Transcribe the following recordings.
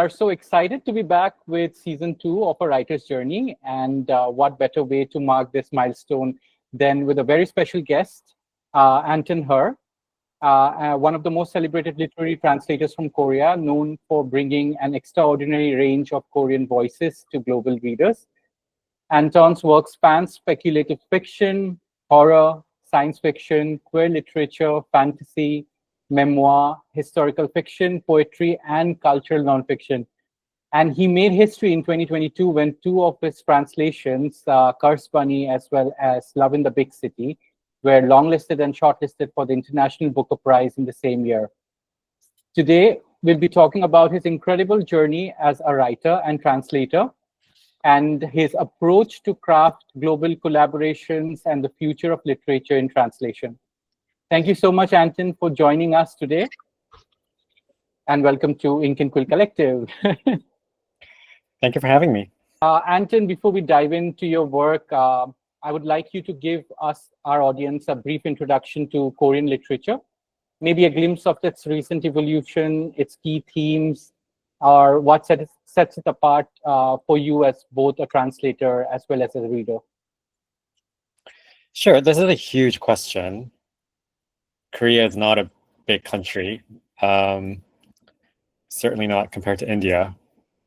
are so excited to be back with season 2 of A Writer's Journey. And what better way to mark this milestone than with a very special guest, Anton Hur, one of the most celebrated literary translators from Korea, known for bringing an extraordinary range of Korean voices to global readers. Anton's work spans speculative fiction, horror, science fiction, queer literature, fantasy, memoir, historical fiction, poetry, and cultural nonfiction. And he made history in 2022 when two of his translations, Curse Bunny as well as Love in the Big City, were longlisted and shortlisted for the International Booker Prize in the same year. Today, we'll be talking about his incredible journey as a writer and translator, and his approach to craft global collaborations and the future of literature in translation. Thank you so much, Anton, for joining us today. And welcome to Ink and Quill Collective. Thank you for having me. Anton, before we dive into your work, I would like you to give us, our audience, a brief introduction to Korean literature, maybe a glimpse of its recent evolution, its key themes, or what sets it apart for you as both a translator as well as a reader. Sure, this is a huge question. Korea is not a big country, certainly not compared to India,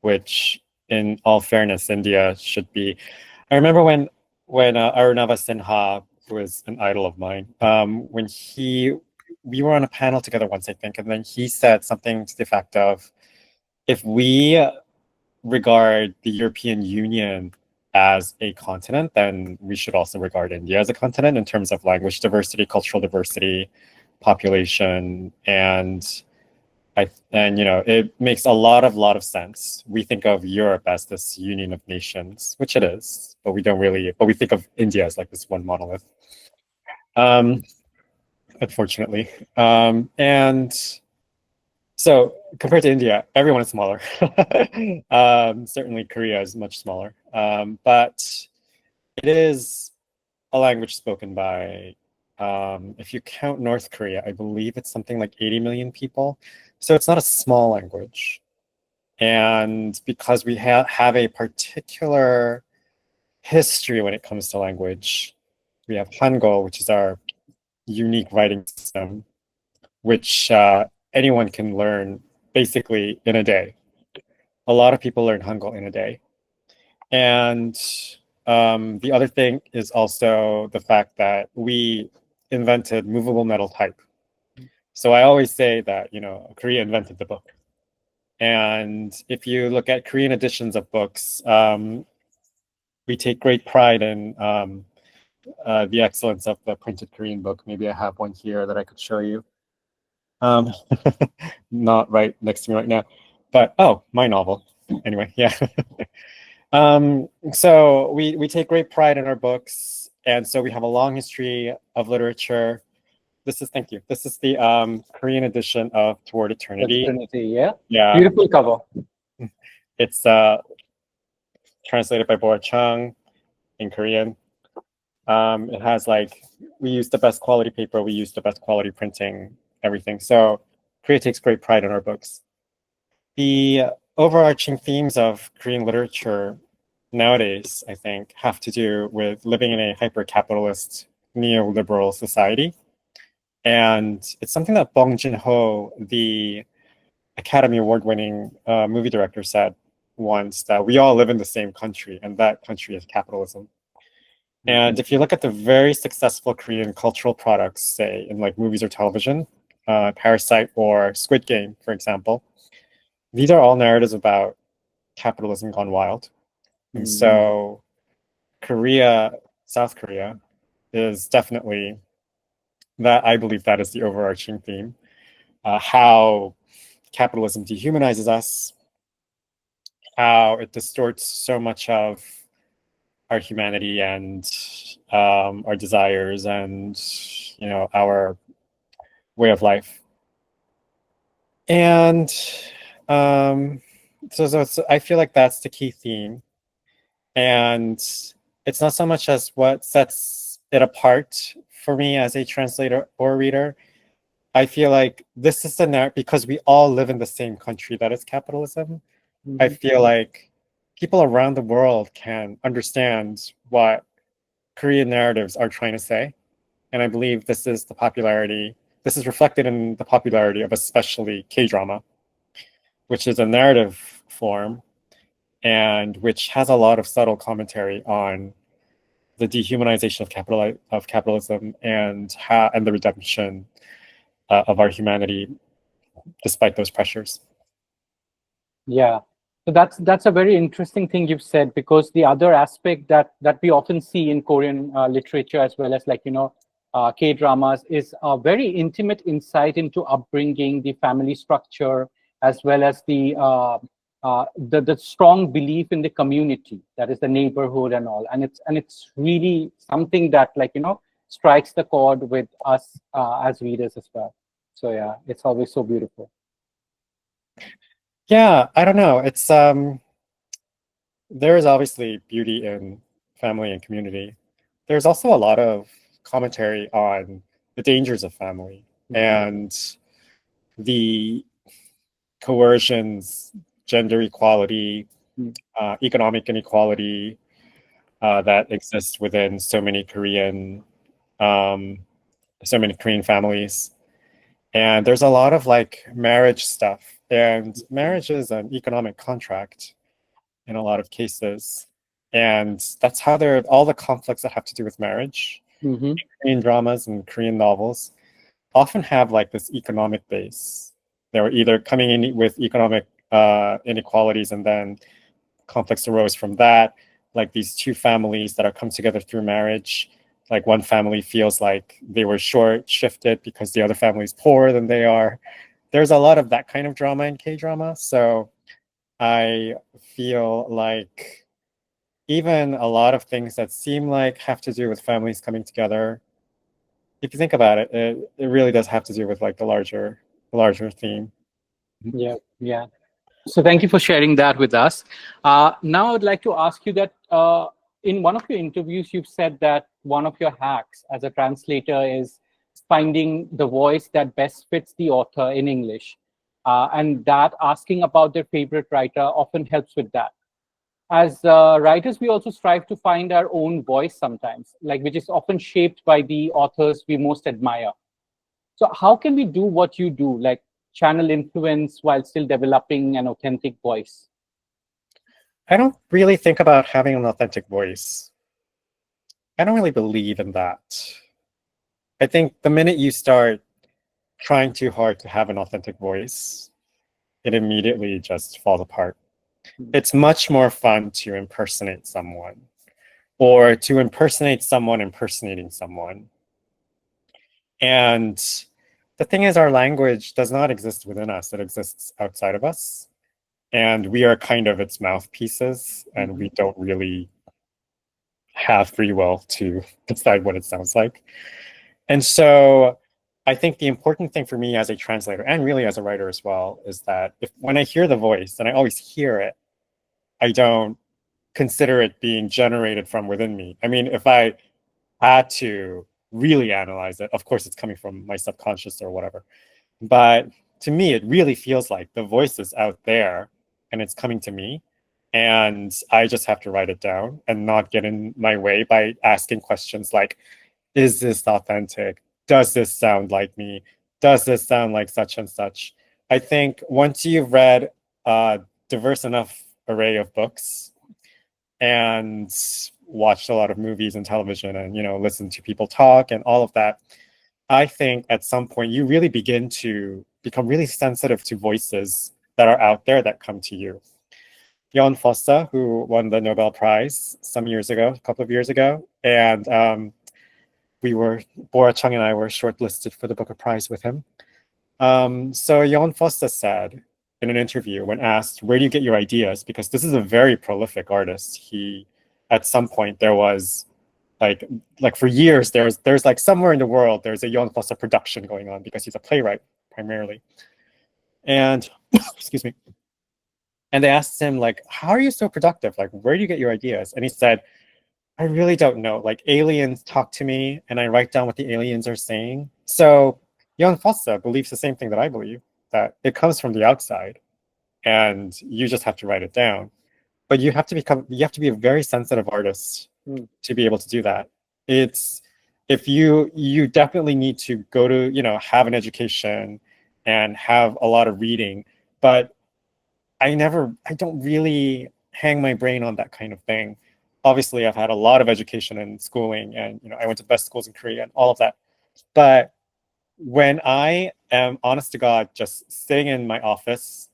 which, in all fairness, India should be. I remember when Arunava Sinha, who was an idol of mine, when we were on a panel together once, I think, and then he said something to the effect of, if we regard the European Union as a continent, then we should also regard India as a continent in terms of language diversity, cultural diversity, population, and it makes a lot of sense. We think of Europe as this union of nations, which it is, but we think of India as like this one monolith, unfortunately. And so compared to India, everyone is smaller. Certainly Korea is much smaller, but it is a language spoken by, if you count North Korea, I believe it's something like 80 million people. So it's not a small language. And because we have a particular history when it comes to language, we have Hangul, which is our unique writing system, which anyone can learn basically in a day. A lot of people learn Hangul in a day. And the other thing is also the fact that we invented movable metal type. So I always say that, Korea invented the book. And if you look at Korean editions of books, we take great pride in the excellence of the printed Korean book. Maybe I have one here that I could show you. Not right next to me right now, but my novel. Anyway, yeah. So we take great pride in our books, and so we have a long history of literature. Thank you. This is the Korean edition of Toward Eternity. Yeah. Yeah. Beautiful cover. It's translated by Bora Chung in Korean. It has we use the best quality paper, we use the best quality printing, everything. So Korea takes great pride in our books. The overarching themes of Korean literature nowadays, I think, have to do with living in a hyper-capitalist neoliberal society. And it's something that Bong Joon-ho, the Academy Award-winning movie director, said once, that we all live in the same country, and that country is capitalism. And if you look at the very successful Korean cultural products, say in movies or television, Parasite or Squid Game, for example, these are all narratives about capitalism gone wild. And so South Korea is definitely that. I believe that is the overarching theme, how capitalism dehumanizes us, how it distorts so much of our humanity and our desires and our way of life. And so I feel like that's the key theme. And it's not so much as what sets it apart for me as a translator or reader. I feel like this is the narrative, because we all live in the same country that is capitalism. I feel like people around the world can understand what Korean narratives are trying to say. And I believe this is reflected in the popularity of especially K-drama, which is a narrative form and which has a lot of subtle commentary on the dehumanization of capitalism and the redemption of our humanity despite those pressures. Yeah. So that's a very interesting thing you've said, because the other aspect that we often see in Korean literature, as well as, like, K dramas, is a very intimate insight into upbringing, the family structure, as well as the strong belief in the community, that is the neighborhood and all. And it's really something that, like, strikes the chord with us as readers as well. So yeah, it's always so beautiful. Yeah, I don't know. It's there is obviously beauty in family and community. There's also a lot of commentary on the dangers of family and the coercions, gender equality, economic inequality that exists within so many Korean families. And there's a lot of like marriage stuff, and marriage is an economic contract in a lot of cases. And that's how all the conflicts that have to do with marriage, Korean dramas and Korean novels often have like this economic base. They were either coming in with economic inequalities, and then conflicts arose from that, like these two families that are come together through marriage. Like one family feels like they were short shifted because the other family is poorer than they are. There's a lot of that kind of drama in K-drama. So I feel like even a lot of things that seem like have to do with families coming together, if you think about it, it really does have to do with like the larger theme. Yeah. So thank you for sharing that with us. Now I'd like to ask you that in one of your interviews, you've said that one of your hacks as a translator is finding the voice that best fits the author in English, and that asking about their favorite writer often helps with that. As writers, we also strive to find our own voice sometimes, like, which is often shaped by the authors we most admire. So how can we do what you do, like channel influence while still developing an authentic voice? I don't really think about having an authentic voice. I don't really believe in that. I think the minute you start trying too hard to have an authentic voice, it immediately just falls apart. It's much more fun to impersonate someone, or to impersonate someone impersonating someone. And the thing is, our language does not exist within us, it exists outside of us. And we are kind of its mouthpieces, and we don't really have free will to decide what it sounds like. And so I think the important thing for me as a translator, and really as a writer as well, is that when I hear the voice, and I always hear it, I don't consider it being generated from within me. I mean, if I had to really analyze it, of course it's coming from my subconscious or whatever. But to me, it really feels like the voice is out there and it's coming to me. And I just have to write it down and not get in my way by asking questions like, is this authentic? Does this sound like me? Does this sound like such and such? I think once you've read a diverse enough array of books and watched a lot of movies and television and, listened to people talk and all of that, I think at some point you really begin to become really sensitive to voices that are out there that come to you. Jon Fosse, who won the Nobel Prize a couple of years ago, and Bora Chung and I were shortlisted for the Booker Prize with him. So Jon Fosse said in an interview, when asked, where do you get your ideas? Because this is a very prolific artist. At some point, there was like for years, there's like somewhere in the world, there's a Jon Fosse production going on because he's a playwright primarily. And excuse me. And they asked him, like, how are you so productive? Like, where do you get your ideas? And he said, I really don't know. Like, aliens talk to me and I write down what the aliens are saying. So Jon Fosse believes the same thing that I believe, that it comes from the outside. and you just have to write it down. But you have to be a very sensitive artist to be able to do that. If you definitely need to go to, have an education and have a lot of reading, but I don't really hang my brain on that kind of thing. Obviously, I've had a lot of education and schooling, and I went to best schools in Korea and all of that. But when I am, honest to God, just sitting in my office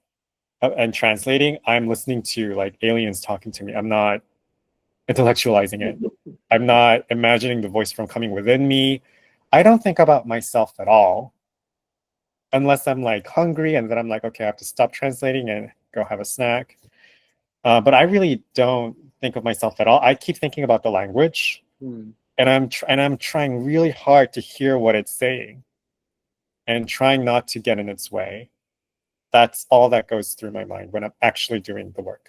and translating, I'm listening to like aliens talking to me. I'm not intellectualizing it. I'm not imagining the voice from coming within me. I don't think about myself at all, unless I'm like hungry, and then I'm like, okay, I have to stop translating and go have a snack. But I really don't think of myself at all. I keep thinking about the language, and I'm trying really hard to hear what it's saying, and trying not to get in its way. That's all that goes through my mind when I'm actually doing the work.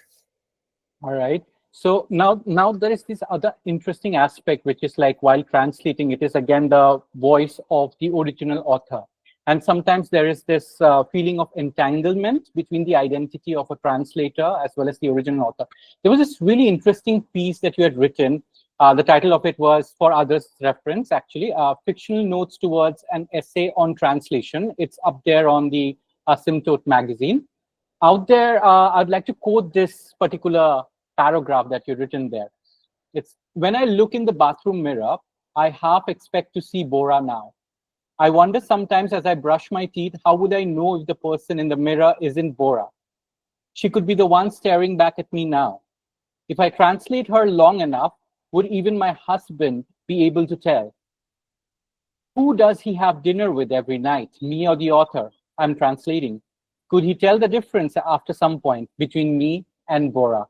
All right. So now there is this other interesting aspect, which is like while translating, it is again the voice of the original author. And sometimes there is this feeling of entanglement between the identity of a translator as well as the original author. There was this really interesting piece that you had written. The title of it was For Others' Reference, actually, Fictional Notes Towards an Essay on Translation. It's up there on the Asymptote magazine. Out there, I'd like to quote this particular paragraph that you've written there. It's, when I look in the bathroom mirror, I half expect to see Bora now. I wonder sometimes as I brush my teeth, how would I know if the person in the mirror isn't Bora? She could be the one staring back at me now. If I translate her long enough, would even my husband be able to tell? Who does he have dinner with every night, me or the author I'm translating? Could he tell the difference after some point between me and Bora?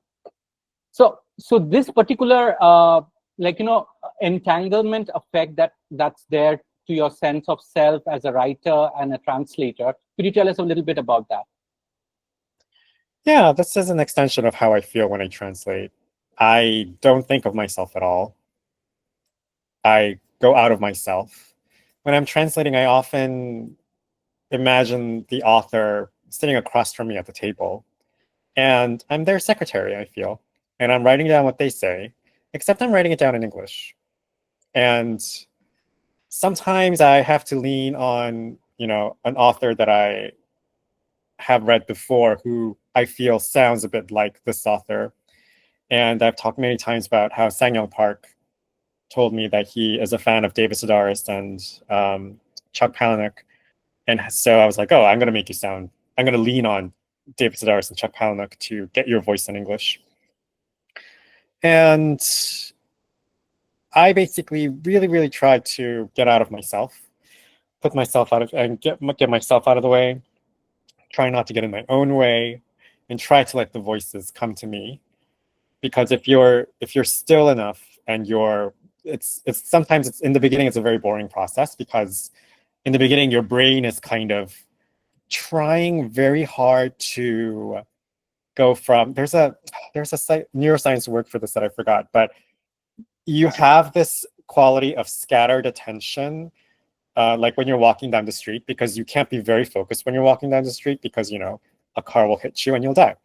So this particular, entanglement effect that's there to your sense of self as a writer and a translator. Could you tell us a little bit about that? Yeah, this is an extension of how I feel when I translate. I don't think of myself at all. I go out of myself. When I'm translating, I often imagine the author sitting across from me at the table, and I'm their secretary, I feel, and I'm writing down what they say, except I'm writing it down in English. And sometimes I have to lean on, an author that I have read before who I feel sounds a bit like this author. And I've talked many times about how Sang-Young Park told me that he is a fan of David Sedaris and Chuck Palahniuk. And so I was like, oh, I'm going to lean on David Sedaris and Chuck Palahniuk to get your voice in English. And I basically really, really tried to get out of myself, put myself out of, and get myself out of the way, try not to get in my own way, and try to let the voices come to me. Because if you're still enough, and it's sometimes in the beginning, it's a very boring process, because in the beginning your brain is kind of trying very hard to go from, there's a neuroscience word for this that I forgot, but you have this quality of scattered attention, like when you're walking down the street, because you can't be very focused when you're walking down the street, because a car will hit you and you'll die.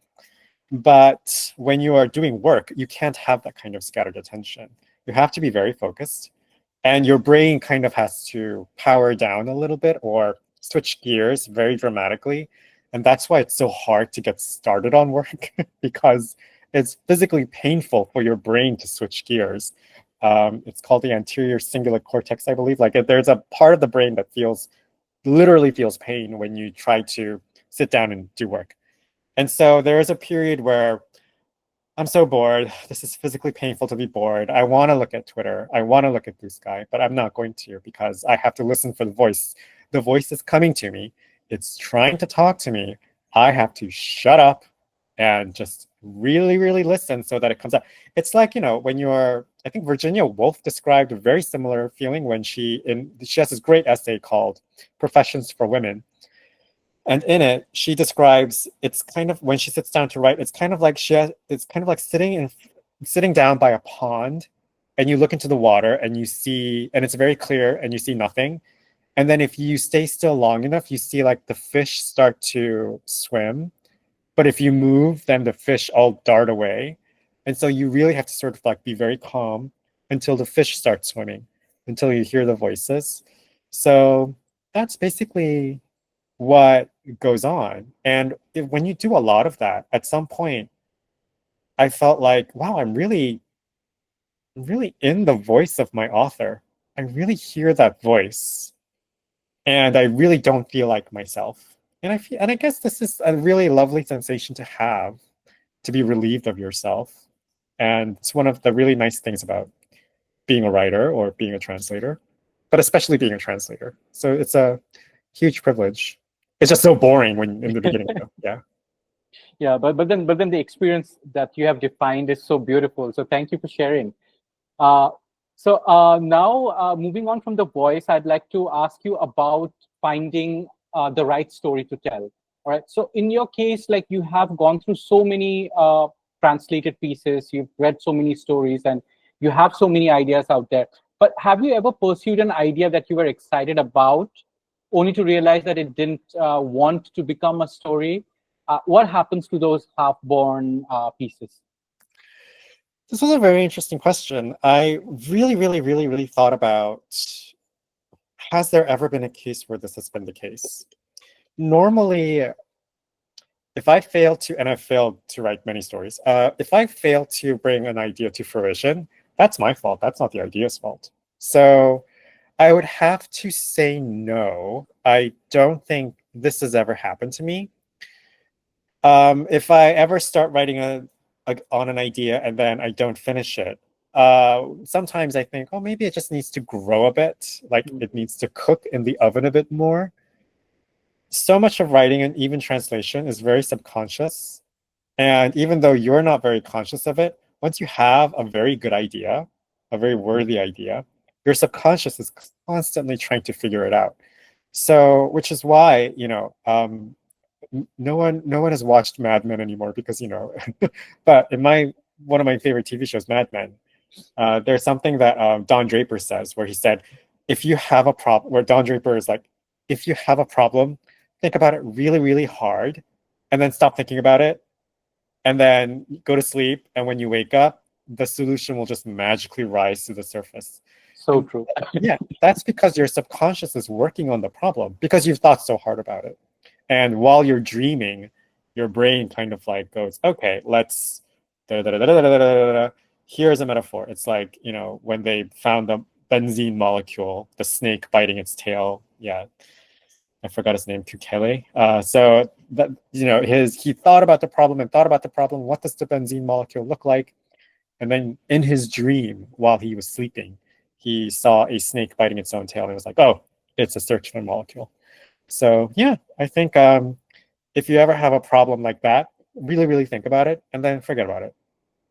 But when you are doing work, you can't have that kind of scattered attention. You have to be very focused, and your brain kind of has to power down a little bit or switch gears very dramatically. And that's why it's so hard to get started on work, because it's physically painful for your brain to switch gears. It's called the anterior cingulate cortex, I believe. Like there's a part of the brain that literally feels pain when you try to sit down and do work. And so there is a period where I'm so bored. This is physically painful to be bored. I want to look at Twitter. I want to look at Blue Sky, but I'm not going to, because I have to listen for the voice. The voice is coming to me. It's trying to talk to me. I have to shut up and just really, really listen so that it comes out. It's like, when I think Virginia Woolf described a very similar feeling when she has this great essay called Professions for Women. And in it, she describes, it's kind of, when she sits down to write, it's kind of like sitting down by a pond, and you look into the water and you see, and it's very clear and you see nothing. And then if you stay still long enough, you see like the fish start to swim, but if you move, then the fish all dart away. And so you really have to sort of like be very calm until the fish start swimming, until you hear the voices. So that's basically what goes on. And when you do a lot of that, at some point, I felt like, wow, I'm really in the voice of my author. I really hear that voice, and I really don't feel like myself. And I guess this is a really lovely sensation to have, to be relieved of yourself. And it's one of the really nice things about being a writer or being a translator, but especially being a translator. So it's a huge privilege. It's just so boring when in the beginning, though. Yeah. Yeah, but then the experience that you have defined is so beautiful. So thank you for sharing. Uh, now moving on from the voice, I'd like to ask you about finding the right story to tell. All right. So in your case, like you have gone through so many translated pieces, you've read so many stories, and you have so many ideas out there. But have you ever pursued an idea that you were excited about, only to realize that it didn't want to become a story? What happens to those half-born pieces? This was a very interesting question. I really thought about, has there ever been a case where this has been the case? Normally, if I fail to, and I've failed to write many stories, if I fail to bring an idea to fruition, that's my fault. That's not the idea's fault. So I would have to say no. I don't think this has ever happened to me. If I ever start writing on an idea and then I don't finish it, sometimes I think, oh, maybe it just needs to grow a bit, like it needs to cook in the oven a bit more. So much of writing and even translation is very subconscious. And even though you're not very conscious of it, once you have a very good idea, a very worthy idea, your subconscious is constantly trying to figure it out. So, which is why, no one has watched Mad Men anymore because, but in one of my favorite TV shows, Mad Men, there's something that Don Draper says where he said, if you have a problem, where Don Draper is like, if you have a problem, think about it really hard, and then stop thinking about it, and then go to sleep. And when you wake up, the solution will just magically rise to the surface. So true. Yeah, that's because your subconscious is working on the problem because you've thought so hard about it. And while you're dreaming, your brain kind of like goes, okay, let's, here's a metaphor. It's like, when they found the benzene molecule, the snake biting its tail. Yeah, I forgot his name, Kukele. So that, he thought about the problem and thought about the problem. What does the benzene molecule look like? And then in his dream, while he was sleeping, he saw a snake biting its own tail. And he was like, oh, it's a circular molecule. So yeah, I think if you ever have a problem like that, really think about it and then forget about it.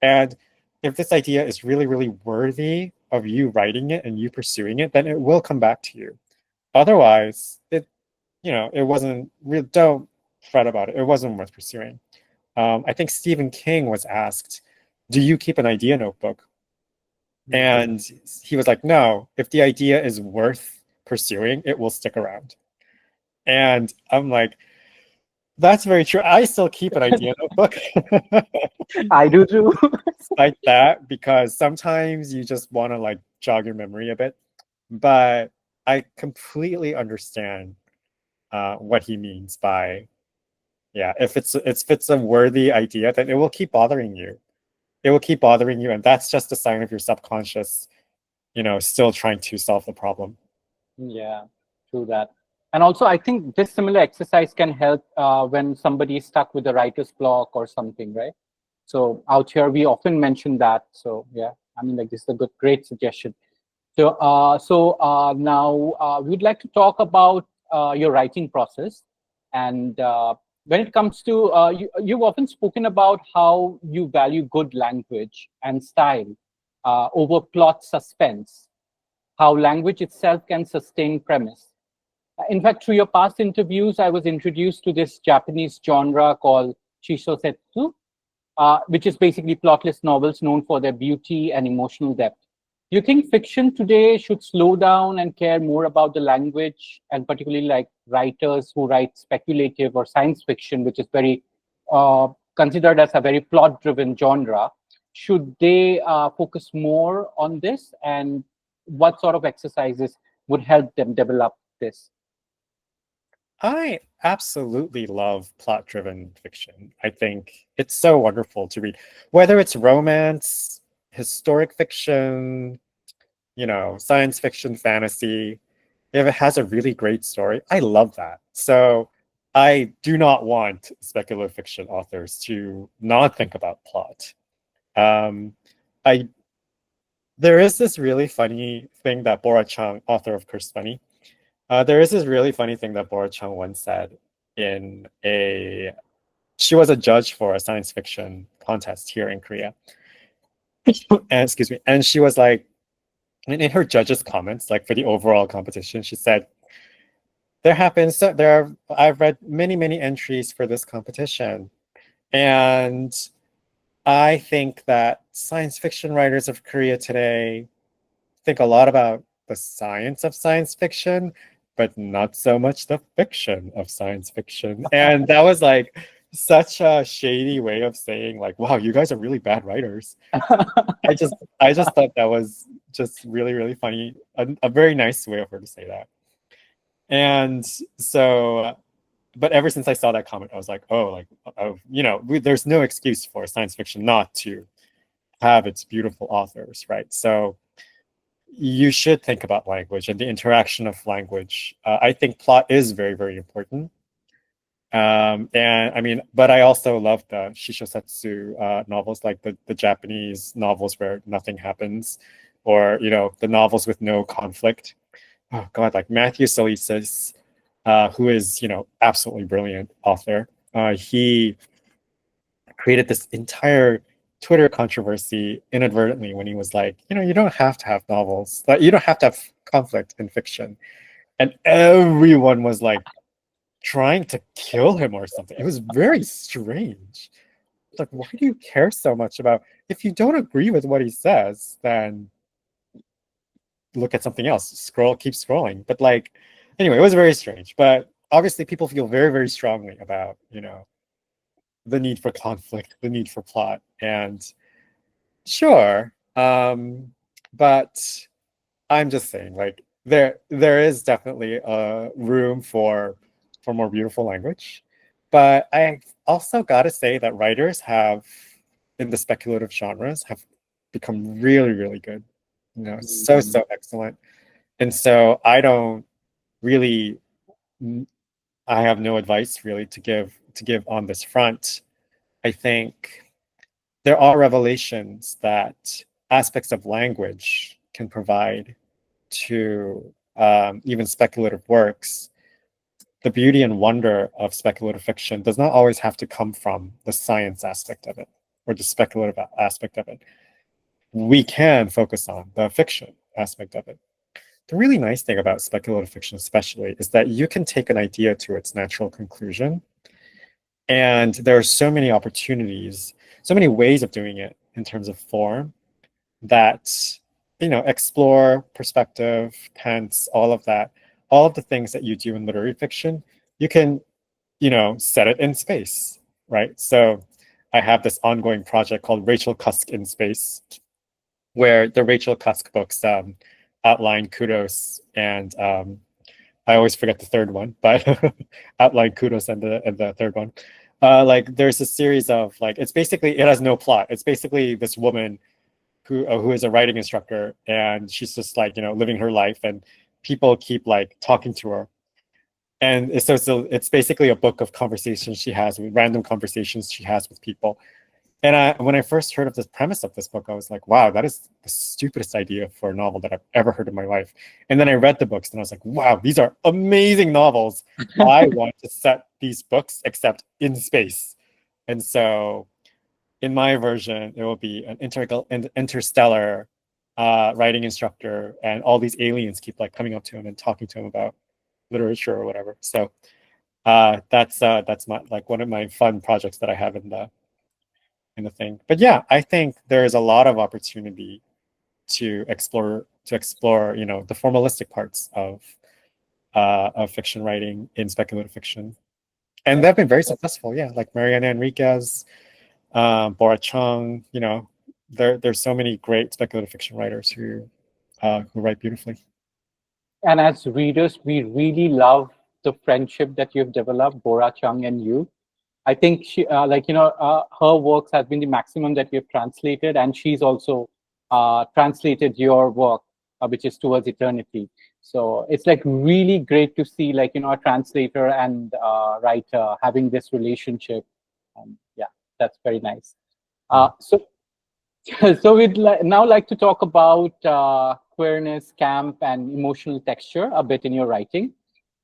And if this idea is really worthy of you writing it and you pursuing it, then it will come back to you. Otherwise, it wasn't real. Don't fret about it. It wasn't worth pursuing. I think Stephen King was asked, do you keep an idea notebook? And he was like, no, if the idea is worth pursuing, it will stick around. And I'm like, that's very true. I still keep an idea notebook. I do too. Like that, because sometimes you just want to like jog your memory a bit. But I completely understand what he means by, yeah, if it's a worthy idea, then it will keep bothering you. It will keep bothering you, and that's just a sign of your subconscious, still trying to solve the problem. Yeah, true that. And also, I think this similar exercise can help when somebody is stuck with a writer's block or something, right? So out here, we often mention that. So yeah, I mean, like this is a great suggestion. So now we'd like to talk about your writing process. And when it comes to, you've often spoken about how you value good language and style over plot suspense, how language itself can sustain premise. In fact, through your past interviews, I was introduced to this Japanese genre called Shishosetsu, which is basically plotless novels known for their beauty and emotional depth. Do you think fiction today should slow down and care more about the language, and particularly like writers who write speculative or science fiction, which is very considered as a very plot-driven genre, should they focus more on this, and what sort of exercises would help them develop this? I absolutely love plot-driven fiction. I think it's so wonderful to read, whether it's romance, historic fiction, science fiction, fantasy. If it has a really great story, I love that. So I do not want speculative fiction authors to not think about plot. Um, I There is this really funny thing that Bora Chung, author of Curse Funny, there is this really funny thing that Bora Chung once said in a. She was a judge for a science fiction contest here in Korea. And excuse me, and she was like, in her judges' comments, like for the overall competition, she said, I've read many entries for this competition, and I think that science fiction writers of Korea today think a lot about the science of science fiction, but not so much the fiction of science fiction. And that was like such a shady way of saying, like, wow, you guys are really bad writers. I just thought that was just really funny, a very nice way of her to say that. And so, but ever since I saw that comment, I was like, oh, like, there's no excuse for science fiction not to have its beautiful authors, right? So you should think about language and the interaction of language. I think plot is very important. And I mean, but I also love the shishosetsu novels, like the Japanese novels where nothing happens, or the novels with no conflict. Oh God, like Matthew Salisis, who is absolutely brilliant author. He created this entire Twitter controversy inadvertently when he was like, you don't have to have novels, like you don't have to have conflict in fiction, and everyone was like trying to kill him or something. It was very strange. Like, why do you care so much about? If you don't agree with what he says, then look at something else. Keep scrolling. But like, anyway, it was very strange. But obviously, people feel very strongly about the need for conflict, the need for plot, and sure. But I'm just saying, like, there is definitely a room for more beautiful language. But I also gotta say that writers have, in the speculative genres, have become really good. So excellent. And so really, I have no advice really to give on this front. I think there are revelations that aspects of language can provide to even speculative works. The beauty and wonder of speculative fiction does not always have to come from the science aspect of it or the speculative aspect of it. We can focus on the fiction aspect of it. The really nice thing about speculative fiction especially is that you can take an idea to its natural conclusion. And there are so many opportunities, so many ways of doing it in terms of form that, explore perspective, tense, all of that, all of the things that you do in literary fiction, you can, set it in space, right? So I have this ongoing project called Rachel Cusk in Space, where the Rachel Cusk books outline kudos and I always forget the third one, but outline kudos and the third one. Like there's a series of it's basically, it has no plot. It's basically this woman who is a writing instructor, and she's just living her life, and people keep talking to her, and so it's basically a book of conversations she has with random conversations she has with people. And when I first heard of the premise of this book, I was like, wow, that is the stupidest idea for a novel that I've ever heard in my life. And then I read the books and I was like, wow, these are amazing novels. I want to set these books except in space. And so in my version, it will be an interstellar writing instructor, and all these aliens keep coming up to him and talking to him about literature or whatever. So that's my one of my fun projects that I have in the thing. But yeah, I think there is a lot of opportunity to explore the formalistic parts of fiction writing in speculative fiction. And they've been very successful. Yeah, like Mariana Enriquez, Bora Chung. You know, there's so many great speculative fiction writers who write beautifully. And as readers, we really love the friendship that you've developed, Bora Chung and you. I think she, her works has been the maximum that we have translated, and she's also translated your work, which is Towards Eternity. So it's like really great to see, like, a translator and writer having this relationship. Yeah, that's very nice. So, so now like to talk about queerness, camp, and emotional texture a bit in your writing.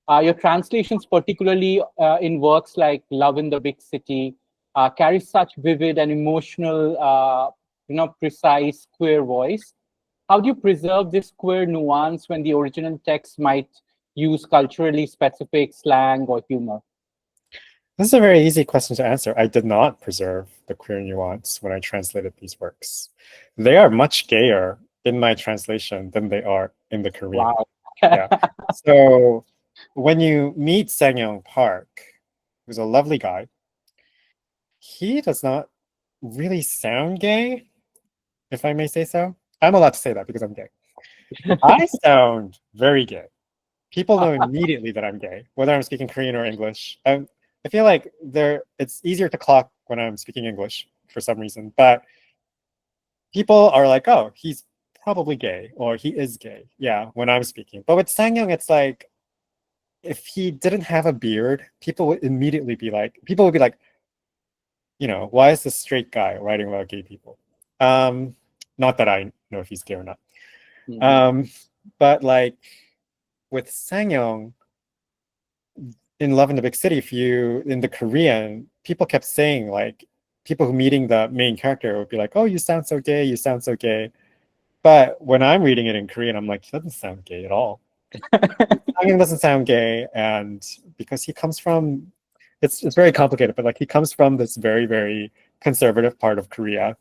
Your translations, particularly in works like Love in the Big City, carry such vivid and emotional, precise queer voice. How do you preserve this queer nuance when the original text might use culturally specific slang or humor? This is a very easy question to answer. I did not preserve the queer nuance when I translated these works. They are much gayer in my translation than they are in the Korean. Wow. Yeah. So when you meet Sang-young Park, who's a lovely guy, he does not really sound gay, if I may say so. I'm allowed to say that because I'm gay. I sound very gay. People know immediately that I'm gay, whether I'm speaking Korean or English. I feel like it's easier to clock when I'm speaking English for some reason, but people are like, oh, he's probably gay, or he is gay, yeah, when I'm speaking. But with Sang-young, it's like, if he didn't have a beard, people would be like, why is this straight guy writing about gay people? Not that I know if he's gay or not. But like with Sang-young, in Love in the Big City, in the Korean, people kept saying, like, people who meeting the main character would be like, oh, you sound so gay, you sound so gay. But when I'm reading it in Korean, I'm like, he doesn't sound gay at all. Sang-young doesn't sound gay, and because he comes from, it's very complicated, but like he comes from this very, very conservative part of Korea,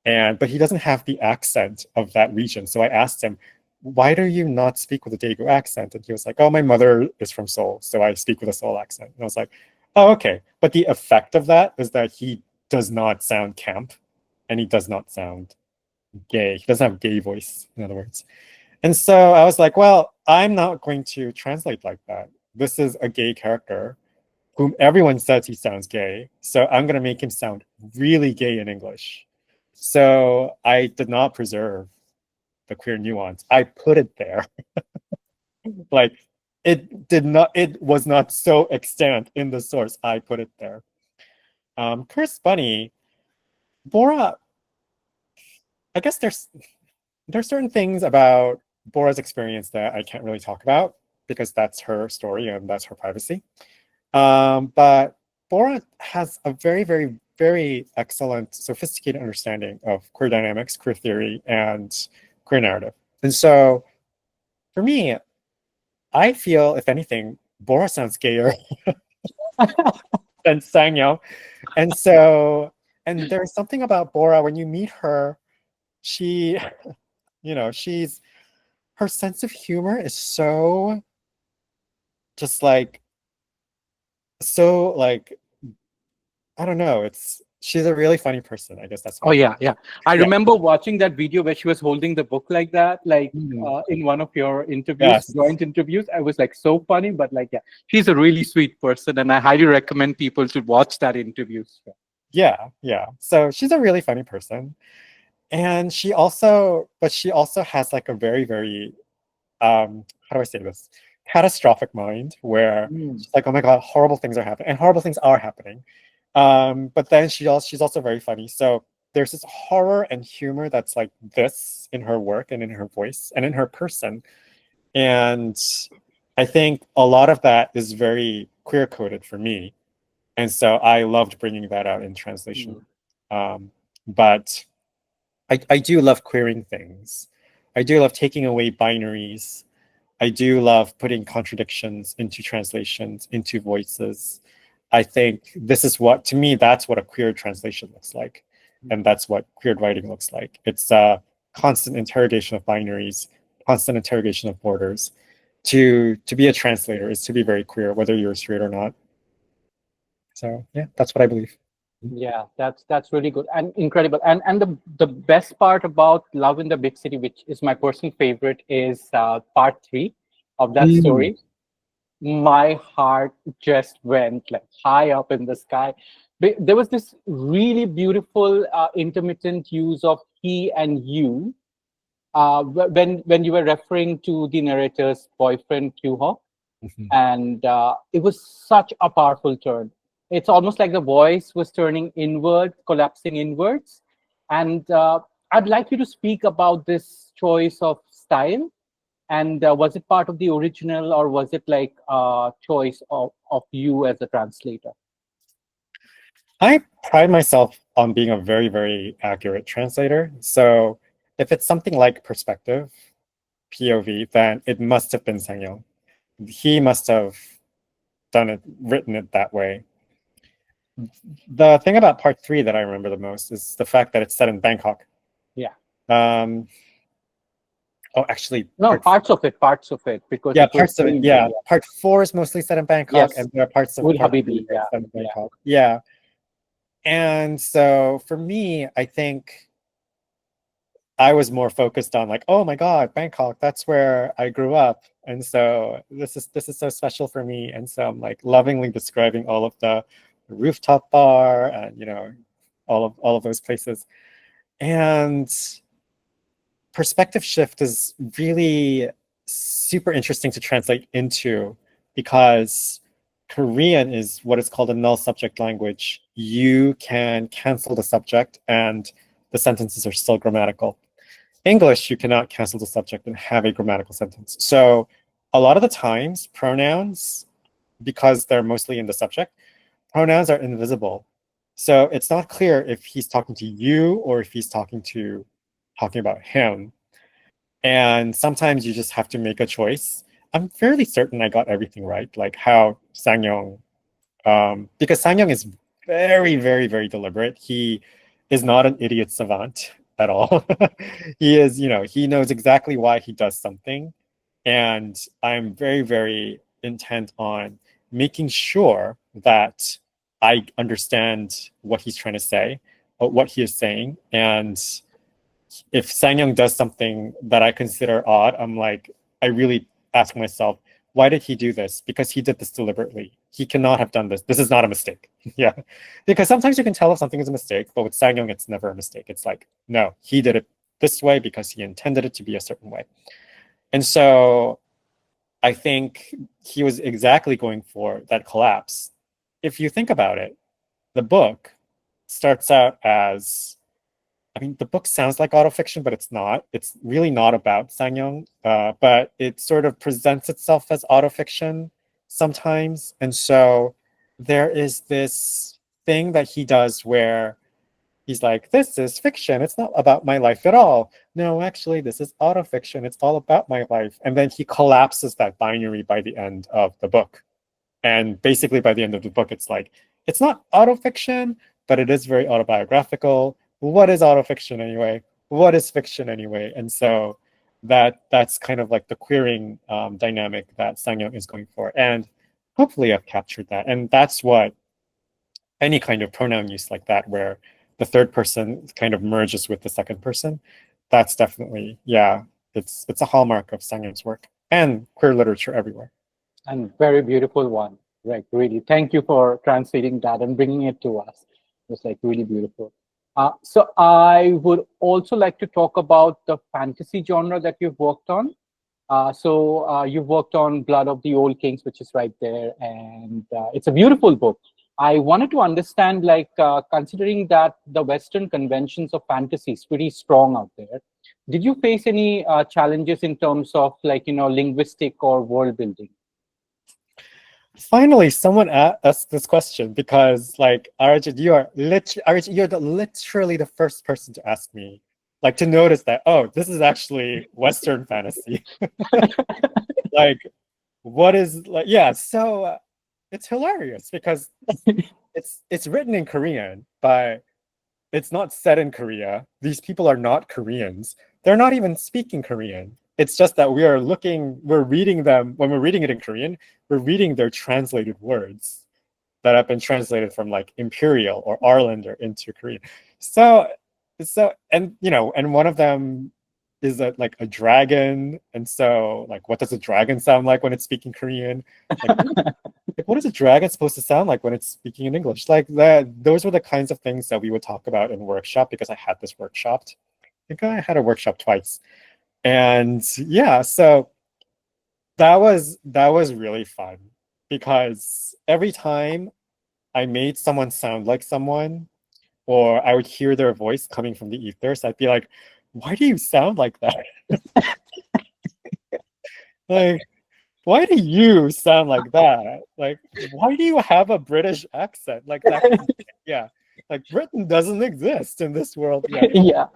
but he doesn't have the accent of that region. So I asked him, why do you not speak with a Daegu accent? And he was like, oh, my mother is from Seoul, so I speak with a Seoul accent. And I was like, oh, okay. But the effect of that is that he does not sound camp, and he does not sound gay. He doesn't have gay voice, in other words. And so I was like, well, I'm not going to translate like that. This is a gay character whom everyone says he sounds gay. So I'm going to make him sound really gay in English. So I did not preserve the queer nuance. I put it there. Like it was not so extant in the source. I put it there. Chris Bunny, Bora, I guess there's certain things about Bora's experience that I can't really talk about because that's her story and that's her privacy. But Bora has a very, very, very excellent, sophisticated understanding of queer dynamics, queer theory, and queer narrative. And so for me, I feel, if anything, Bora sounds gayer than Sang-young. And so, and there's something about Bora, when you meet her, she, her sense of humor is so just like, I don't know, she's a really funny person. I guess that's what Oh yeah, yeah. I remember watching that video where she was holding the book like that, like in one of your interviews, joint interviews. I was like so funny, but like, yeah, she's a really sweet person, and I highly recommend people to watch that interview. Yeah, yeah. So she's a really funny person, and she also has like a very, very how do I say this? Catastrophic mind, where she's like, oh my god, horrible things are happening, and horrible things are happening. But then she's also very funny. So there's this horror and humor that's like this in her work and in her voice and in her person. And I think a lot of that is very queer coded for me. And so I loved bringing that out in translation. But I do love queering things. I do love taking away binaries. I do love putting contradictions into translations, into voices. I think this is what, to me, that's what a queer translation looks like. And that's what queer writing looks like. It's a constant interrogation of binaries, constant interrogation of borders. To be a translator is to be very queer, whether you're straight or not. So yeah, that's what I believe. Yeah, that's really good and incredible. And the best part about Love in the Big City, which is my personal favorite, is part 3 of that Mm. story. My heart just went like high up in the sky. There was this really beautiful intermittent use of he and you when you were referring to the narrator's boyfriend Kyuho, Mhm. and it was such a powerful turn. It's almost like the voice was turning inward, collapsing inwards. And I'd like you to speak about this choice of style. And was it part of the original, or was it like a choice of you as a translator? I pride myself on being a very, very accurate translator. So if it's something like perspective, POV, then it must have been Sang-Young. He must have written it that way. The thing about part 3 that I remember the most is the fact that it's set in Bangkok. Yeah. Um, oh, actually, No, parts of it, because yeah, it was parts of it. really, Yeah, yeah. part 4 is mostly set in Bangkok, Yes, and there are parts of Ul part 3 Habibi. that are Yeah, set in yeah. Bangkok. Yeah, and so for me, I think I was more focused on like, oh my God, Bangkok, that's where I grew up. And so this is so special for me. And so I'm like lovingly describing all of the rooftop bar and all of those places. And perspective shift is really super interesting to translate into because Korean is what is called a null subject language. You can cancel the subject and the sentences are still grammatical. English, you cannot cancel the subject and have a grammatical sentence. So a lot of the times, pronouns, because they're mostly in the subject, pronouns are invisible. So it's not clear if he's talking to you or if he's talking about him. And sometimes you just have to make a choice. I'm fairly certain I got everything right, like how Sang-Young, because Sang-Young is very, very, very deliberate. He is not an idiot savant at all. He is, he knows exactly why he does something. And I'm very, very intent on making sure that I understand what he's trying to say, what he is saying. And if Sang-Young does something that I consider odd, I'm like, I really ask myself, why did he do this? Because he did this deliberately. He cannot have done this. This is not a mistake. Yeah. Because sometimes you can tell if something is a mistake, but with Sang-Young, it's never a mistake. It's like, no, he did it this way because he intended it to be a certain way. And so I think he was exactly going for that collapse. If you think about it, the book starts out as, I mean, the book sounds like autofiction, but it's not. It's really not about Sang-Young, but it sort of presents itself as autofiction sometimes. And so there is this thing that he does where he's like, this is fiction. It's not about my life at all. No, actually, this is autofiction. It's all about my life. And then he collapses that binary by the end of the book. And basically, by the end of the book, it's like, it's not autofiction, but it is very autobiographical. What is autofiction anyway? What is fiction anyway? And so that's kind of like the queering dynamic that Sang-Young is going for. And hopefully I've captured that. And that's what any kind of pronoun use like that, where the third person kind of merges with the second person, that's definitely, yeah, it's a hallmark of Sang-Young's work and queer literature everywhere. And very beautiful one. Right, really. Thank you for translating that and bringing it to us. It's like really beautiful. So I would also like to talk about the fantasy genre that you've worked on. So you've worked on Blood of the Old Kings, which is right there, and it's a beautiful book. I wanted to understand, like, considering that the Western conventions of fantasy is pretty strong out there, did you face any challenges in terms of, like, linguistic or world building? Finally, someone asked this question because, like, Arjun, you're literally the first person to ask me, like, to notice that, oh, this is actually Western fantasy. Like, what is like? Yeah, so it's hilarious because it's written in Korean, but it's not set in Korea. These people are not Koreans. They're not even speaking Korean. It's just that we're reading them, when we're reading it in Korean, we're reading their translated words. that have been translated from like Imperial or Arlander into Korean. So and and one of them is like a dragon, and so like what does a dragon sound like when it's speaking Korean? Like, what is a dragon supposed to sound like when it's speaking in English? Like that, those were the kinds of things that we would talk about in workshop, because I had this workshopped. I think I had a workshop twice. And yeah, so that was really fun, because every time I made someone sound like someone, or I would hear their voice coming from the ethers, I'd be like, why do you sound like that? Like, why do you sound like that? Like, why do you have a British accent? Like that, yeah. Like Britain doesn't exist in this world yet. Yeah.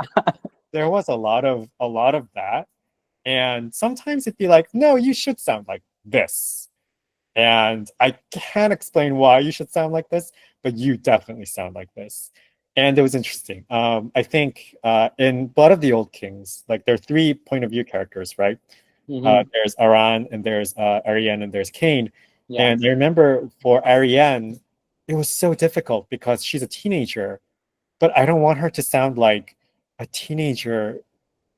There was a lot of that. And sometimes it'd be like, no, you should sound like this. And I can't explain why you should sound like this, but you definitely sound like this. And it was interesting. I think in Blood of the Old Kings, like there are 3 point of view characters, right? There's Aran, and there's Ariane, and there's Cain. Yeah. And I remember for Ariane, it was so difficult because she's a teenager, but I don't want her to sound like a teenager,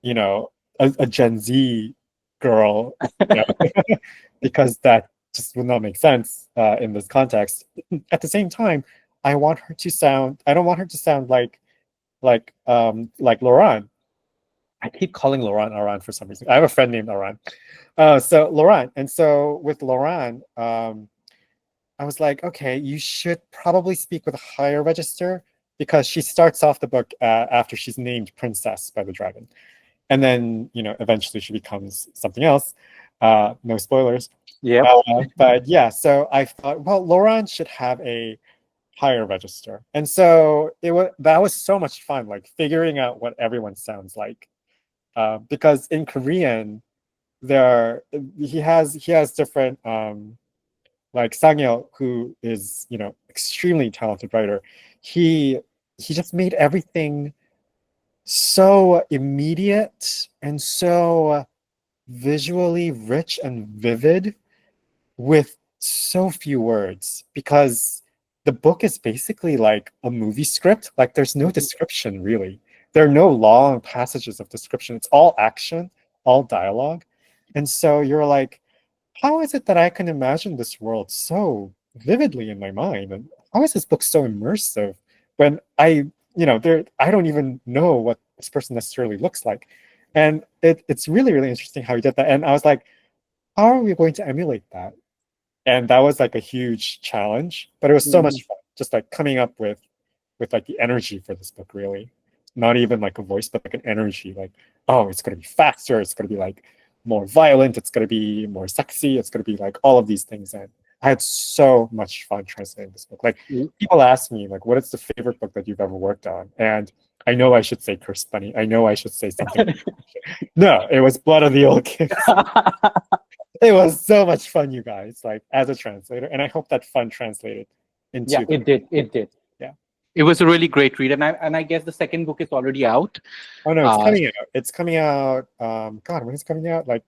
a Gen Z girl, because that just would not make sense in this context. At the same time, I don't want her to sound like Laurent. I keep calling Laurent Aran for some reason. I have a friend named Aran. So Laurent. And so with Laurent, I was like, okay, you should probably speak with a higher register, because she starts off the book after she's named princess by the dragon. And then, eventually she becomes something else. No spoilers. Yeah. But yeah, so I thought, well, Laurent should have a higher register. And so that was so much fun, like figuring out what everyone sounds like. Because in Korean, he has different like Sang-yeol, who is extremely talented writer. He just made everything so immediate and so visually rich and vivid with so few words, because the book is basically like a movie script. Like there's no description really. There are no long passages of description. It's all action, all dialogue. And so you're like, how is it that I can imagine this world so vividly in my mind? And how is this book so immersive when I don't even know what this person necessarily looks like? And it's really, really interesting how he did that. And I was like, how are we going to emulate that? And that was like a huge challenge, but it was so much fun, just like coming up with like the energy for this book, really. Not even like a voice, but like an energy, like, oh, it's going to be faster, it's going to be like more violent, it's going to be more sexy, it's going to be like all of these things. And I had so much fun translating this book. Like people ask me, like, what is the favorite book that you've ever worked on? And I know I should say Cursed Bunny. I know I should say something. No, it was Blood of the Old Kings. It was so much fun, you guys, like as a translator. And I hope that fun translated into. Yeah, it did. It did. Yeah. It was a really great read. And I guess the second book is already out. Oh no, it's coming out. It's coming out. God, when is it coming out? Like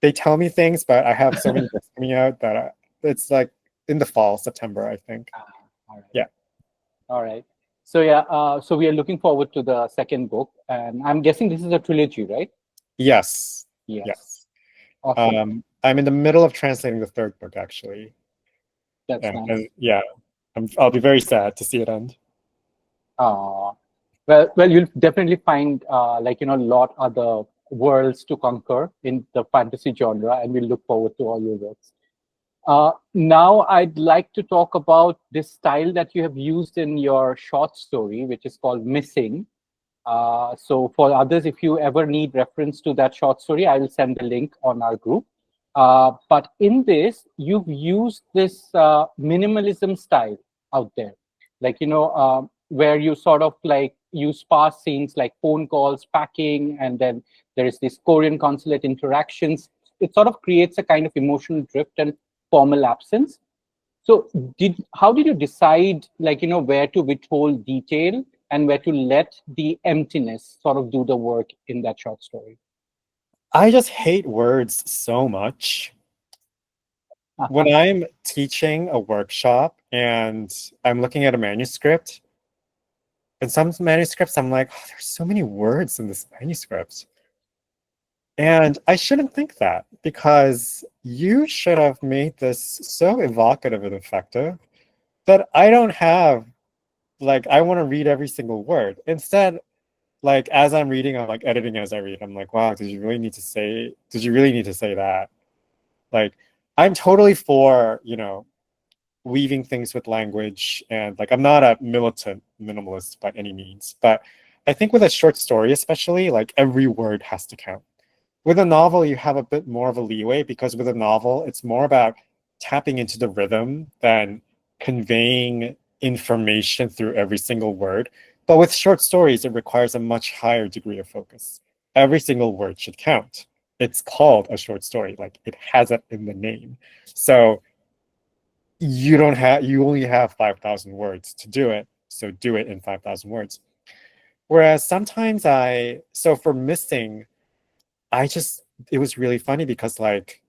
they tell me things, but I have so many books coming out that it's like in the fall, September, I think. All right. Yeah. All right. So yeah, so we are looking forward to the second book, and I'm guessing this is a trilogy, right? Yes. Yes. Yes. Awesome. I'm in the middle of translating the third book, actually. That's nice. And yeah, I'll be very sad to see it end. Well, you'll definitely find a lot other worlds to conquer in the fantasy genre, and we look forward to all your works. Now, I'd like to talk about this style that you have used in your short story, which is called Missing. So for others, if you ever need reference to that short story, I will send the link on our group. But in this, you've used this minimalism style out there, where you sort of like use past scenes like phone calls, packing, and then there is this Korean consulate interactions. It sort of creates a kind of emotional drift and formal absence. So how did you decide, where to withhold detail and where to let the emptiness sort of do the work in that short story? I just hate words so much. when I'm teaching a workshop and I'm looking at a manuscript, and some manuscripts, I'm like, oh, there's so many words in this manuscript. And I shouldn't think that, because you should have made this so evocative and effective that I don't have, like, I want to read every single word. Instead, like, as I'm reading, I'm like editing as I read. I'm like, wow, did you really need to say that? Like, I'm totally for, weaving things with language, and like, I'm not a militant minimalist by any means, but I think with a short story especially, like, every word has to count. With a novel, you have a bit more of a leeway, because with a novel, it's more about tapping into the rhythm than conveying information through every single word. But with short stories, it requires a much higher degree of focus. Every single word should count. It's called a short story, like, it has it in the name. So you only have 5,000 words to do it. So do it in 5,000 words. Whereas sometimes so for Missing, it was really funny, because like,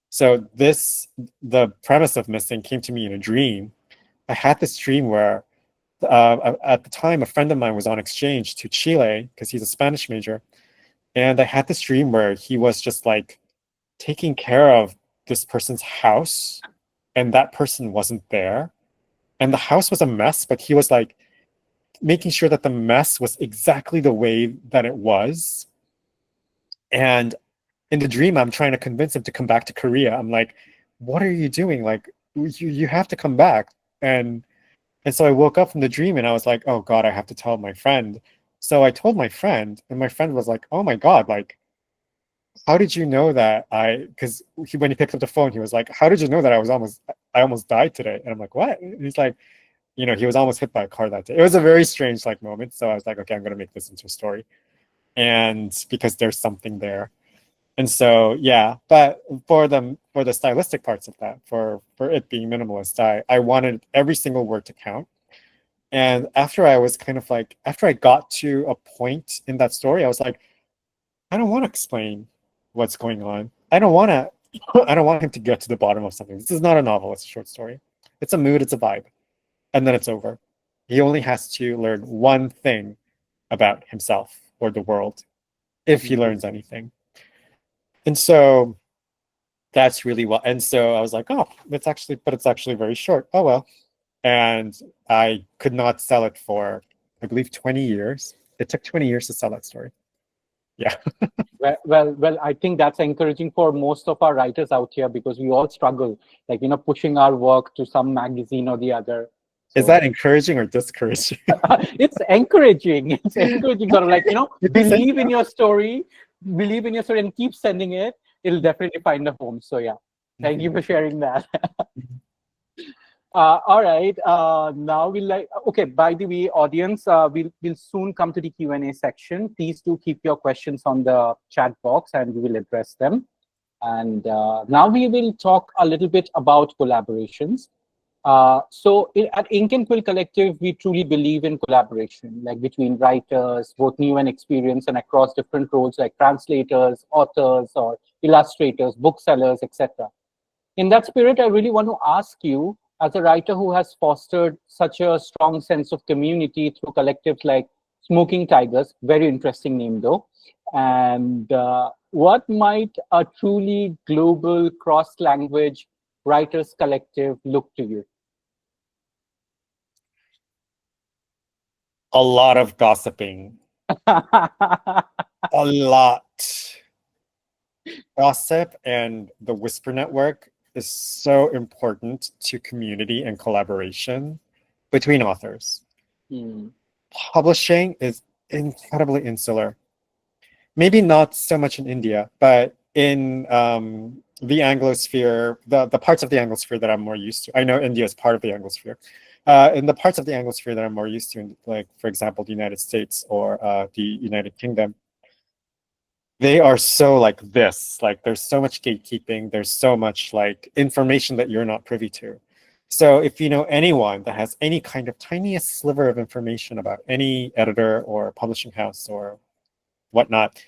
so the premise of Missing came to me in a dream. I had this dream where at the time, a friend of mine was on exchange to Chile, because he's a Spanish major. And I had this dream where he was just like taking care of this person's house, and that person wasn't there. And the house was a mess, but he was like making sure that the mess was exactly the way that it was. And in the dream, I'm trying to convince him to come back to Korea. I'm like, what are you doing? Like, you have to come back. And so I woke up from the dream, and I was like, oh God, I have to tell my friend. So I told my friend, and my friend was like, oh my God, like, how did you know that because when he picked up the phone, he was like, how did you know that I almost died today? And I'm like, what? And he's like, he was almost hit by a car that day. It was a very strange like moment. So I was like, okay, I'm going to make this into a story. And because there's something there. And so, yeah, but for the stylistic parts of that, for it being minimalist, I wanted every single word to count. And after I got to a point in that story, I was like, I don't want to explain what's going on. I don't want him to get to the bottom of something. This is not a novel, it's a short story. It's a mood, it's a vibe. And then it's over. He only has to learn one thing about himself or the world, if he learns anything. And so that's really well. And so I was like, oh, it's actually very short. Oh, well. And I could not sell it for, I believe, 20 years. It took 20 years to sell that story. Yeah. Well, I think that's encouraging for most of our writers out here, because we all struggle, like, pushing our work to some magazine or the other. Is that encouraging or discouraging? It's encouraging. It's encouraging, sort of like, believe in your story, and keep sending it. It'll definitely find a home. So yeah, thank you for sharing that. All right. Now okay, by the way, audience, we'll soon come to the Q&A section. Please do keep your questions on the chat box, and we will address them. And now we will talk a little bit about collaborations. So at Ink and Quill Collective, we truly believe in collaboration, like between writers, both new and experienced, and across different roles like translators, authors, or illustrators, booksellers, etc. In that spirit, I really want to ask you, as a writer who has fostered such a strong sense of community through collectives like Smoking Tigers, very interesting name though, and what might a truly global cross-language writers collective look to you? A lot of gossiping. A lot. Gossip and the Whisper Network is so important to community and collaboration between authors. Publishing is incredibly insular. Maybe not so much in India, but in the Anglosphere, the parts of the Anglosphere that I'm more used to. I know India is part of the Anglosphere. In the parts of the Anglosphere that I'm more used to, like, for example, the United States or the United Kingdom, they are so like this. Like, there's so much gatekeeping. There's so much like information that you're not privy to. So if you know anyone that has any kind of tiniest sliver of information about any editor or publishing house or whatnot,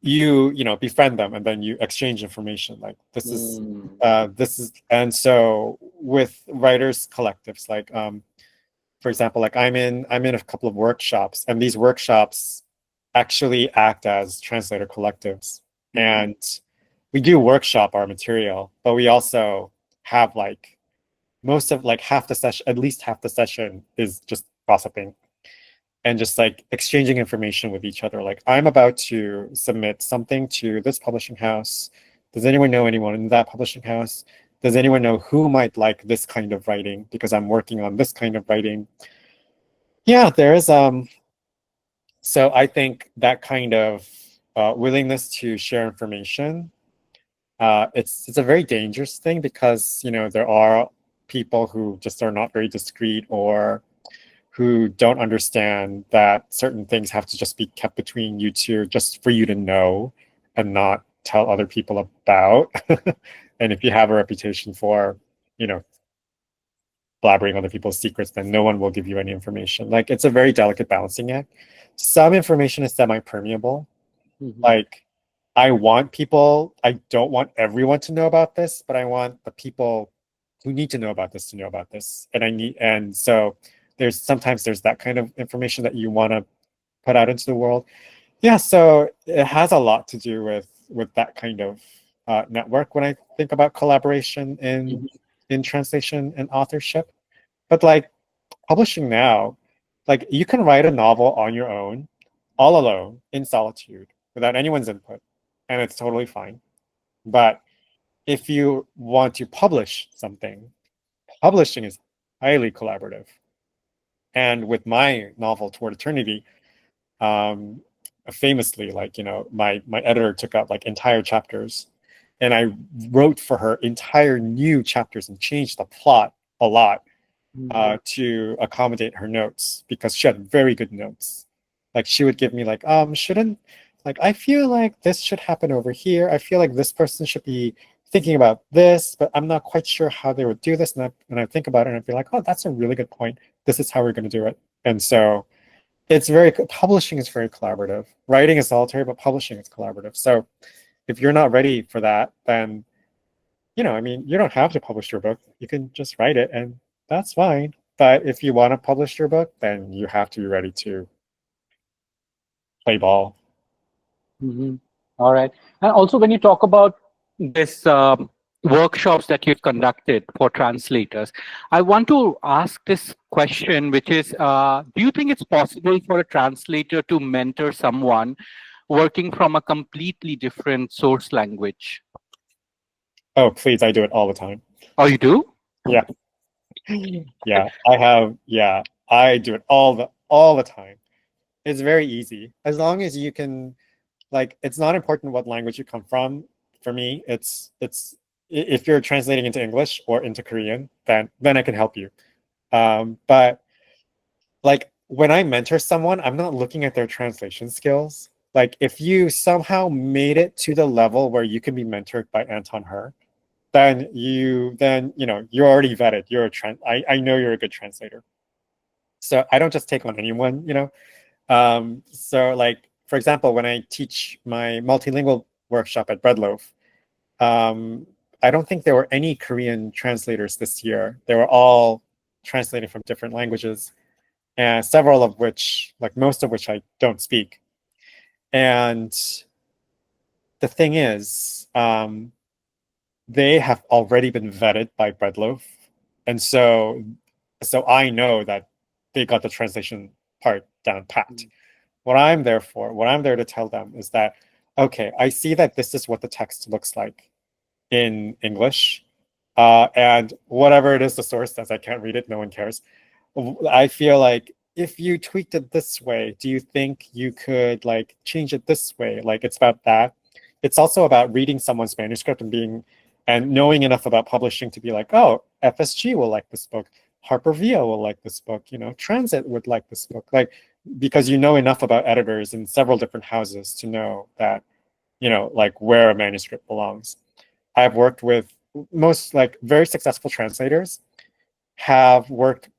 you know, befriend them and then you exchange information. Like this is and so with writers collectives, like for example, like I'm in a couple of workshops, and these workshops actually act as translator collectives. And we do workshop our material, but we also have like most of like half the session, at least half the session is just gossiping and just like exchanging information with each other. Like, I'm about to submit something to this publishing house. Does anyone know anyone in that publishing house? Does anyone know who might like this kind of writing? Because I'm working on this kind of writing. Yeah, there is so I think that kind of willingness to share information, it's a very dangerous thing, because you know there are people who just are not very discreet, or who don't understand that certain things have to just be kept between you two, just for you to know and not tell other people about. And if you have a reputation for, you know, blabbering other people's secrets, then no one will give you any information. Like, it's a very delicate balancing act. Some information is semi-permeable. Like, I don't want everyone to know about this, but I want the people who need to know about this to know about this. And so sometimes there's that kind of information that you want to put out into the world. Yeah, so it has a lot to do with that kind of network when I think about collaboration in translation and authorship. But like publishing now, like you can write a novel on your own, all alone, in solitude, without anyone's input, and it's totally fine. But if you want to publish something, publishing is highly collaborative. And with my novel Toward Eternity, famously, like, you know, my editor took out like entire chapters, and I wrote for her entire new chapters and changed the plot a lot to accommodate her notes, because she had very good notes. Like, she would give me like, shouldn't, like, I feel like this should happen over here. I feel like this person should be thinking about this, but I'm not quite sure how they would do this. And I think about it and I'd be like, oh, that's a really good point. This is how we're going to do it. And so publishing is very collaborative. Writing is solitary, but publishing is collaborative. So if you're not ready for that, then, you know, I mean, you don't have to publish your book. You can just write it, and that's fine. But if you want to publish your book, then you have to be ready to play ball. All right. And also, when you talk about this workshops that you've conducted for translators, I want to ask this question, which is, do you think it's possible for a translator to mentor someone working from a completely different source language? Oh, please, I do it all the time. Oh, you do? Yeah. Yeah, I do it all the time. It's very easy. As long as you can, like, it's not important what language you come from. For me, it's if you're translating into English or into Korean, then I can help you. But like, when I mentor someone, I'm not looking at their translation skills. Like, if you somehow made it to the level where you can be mentored by Anton Hur, then you know, you're already vetted. I know you're a good translator. So I don't just take on anyone, you know. So like, for example, when I teach my multilingual workshop at Breadloaf, I don't think there were any Korean translators this year. They were all translating from different languages, and several of which, like most of which, I don't speak. And the thing is, they have already been vetted by Breadloaf, and so I know that they got the translation part down pat. What I'm there to tell them is that, okay, I see that this is what the text looks like in English, and whatever it is the source says, I can't read it, no one cares. I feel like if you tweaked it this way, do you think you could like change it this way? Like, it's about that. It's also about reading someone's manuscript and knowing enough about publishing to be like, oh, FSG will like this book, Harper Via will like this book, you know, Transit would like this book, like, because you know enough about editors in several different houses to know that, you know, like where a manuscript belongs. I've worked with most like very successful translators have worked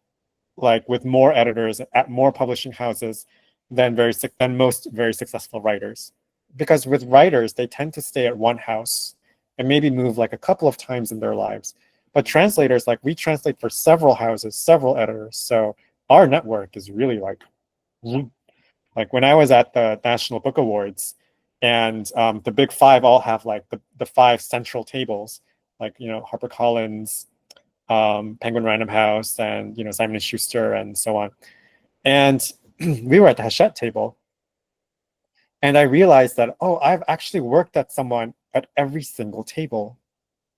like with more editors at more publishing houses than most very successful writers. because with writers, they tend to stay at one house and maybe move like a couple of times in their lives. But translators, like we translate for several houses, several editors. So our network is really like when I was at the National Book Awards, and the big five all have like the five central tables, like, you know, HarperCollins, Penguin Random House, and, you know, Simon & Schuster, and so on. And we were at the Hachette table, and I realized that, oh, I've actually worked at someone at every single table.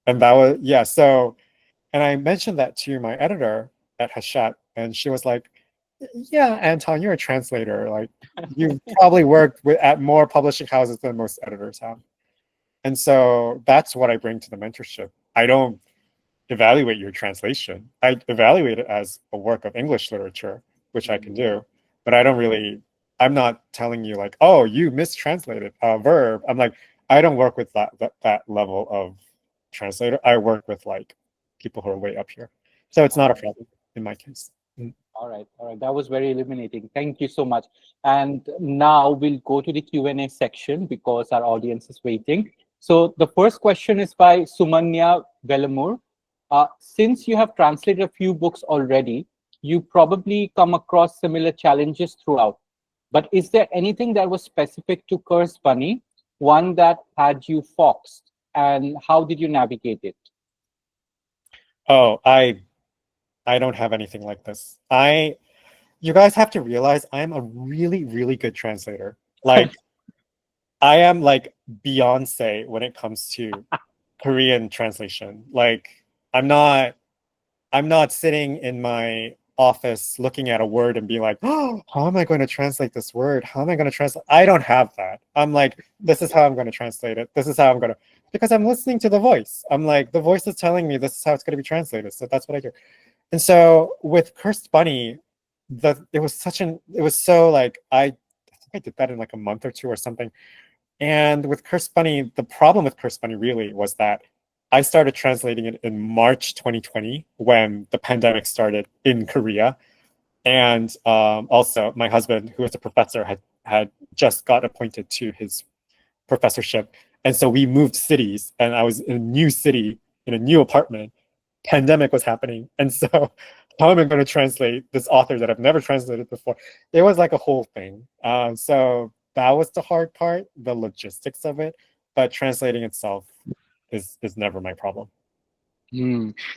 And that was, yeah, so, and I mentioned that to my editor at Hachette, and she was like, yeah, Anton, you're a translator. Like, you've probably worked at more publishing houses than most editors have. And so that's what I bring to the mentorship. I don't evaluate your translation. I evaluate it as a work of English literature, which I can do, but I don't really, I'm not telling you like, oh, you mistranslated a verb. I'm like, I don't work with that level of translator. I work with like people who are way up here. So it's not a problem in my case. All right. That was very illuminating. Thank you so much. And now we'll go to the Q&A section because our audience is waiting. So the first question is by Sumanya Velamur. Since you have translated a few books already, you probably come across similar challenges throughout. But is there anything that was specific to Cursed Bunny, one that had you foxed, and how did you navigate it? Oh, I don't have anything like this. You guys have to realize I'm a really, really good translator. Like, I am like Beyonce when it comes to Korean translation. Like, I'm not sitting in my office looking at a word and being like, oh, how am I going to translate this word? How am I going to translate? I don't have that. I'm like, this is how I'm going to translate it. This is how I'm going to, because I'm listening to the voice. I'm like, the voice is telling me this is how it's going to be translated. So that's what I do. And so with Cursed Bunny, it was so like, I think I did that in like a month or two or something. And with Cursed Bunny, the problem with Cursed Bunny really was that I started translating it in March 2020 when the pandemic started in Korea. And also my husband, who was a professor, had just got appointed to his professorship. And so we moved cities, and I was in a new city, in a new apartment. Pandemic was happening. And so how am I going to translate this author that I've never translated before? It was like a whole thing. So that was the hard part, the logistics of it. But translating itself is never my problem.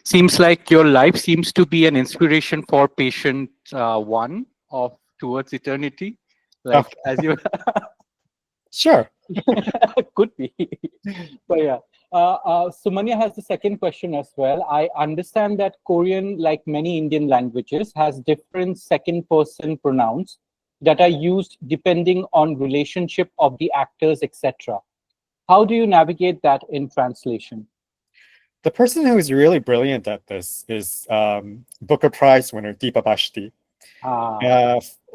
Seems like your life seems to be an inspiration for patient one of Towards Eternity. Like, as you Sure. could be. But yeah. Sumanya has the second question as well. I understand that Korean, like many Indian languages, has different second person pronouns that are used depending on relationship of the actors, etc. How do you navigate that in translation? The person who is really brilliant at this is Booker Prize winner Deepa Bhashti,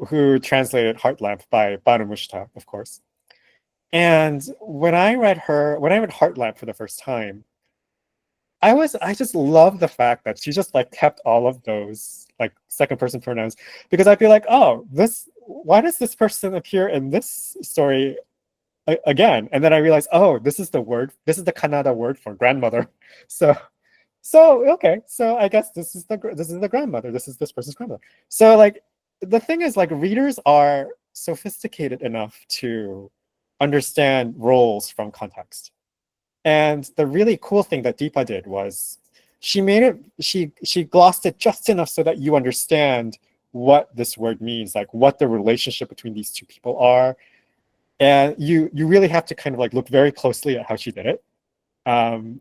who translated Heartlamp by Banu Mushtaq, of course. And when I read Heartlamp for the first time, I just love the fact that she just like kept all of those like second person pronouns, because I'd be like, oh, why does this person appear in this story again? And then I realized, oh, this is the Kannada word for grandmother. So okay, so I guess this is the grandmother. This is this person's grandmother. So like the thing is, like, readers are sophisticated enough to understand roles from context. And the really cool thing that Deepa did was she glossed it just enough so that you understand what this word means, like what the relationship between these two people are. And you really have to kind of like look very closely at how she did it. And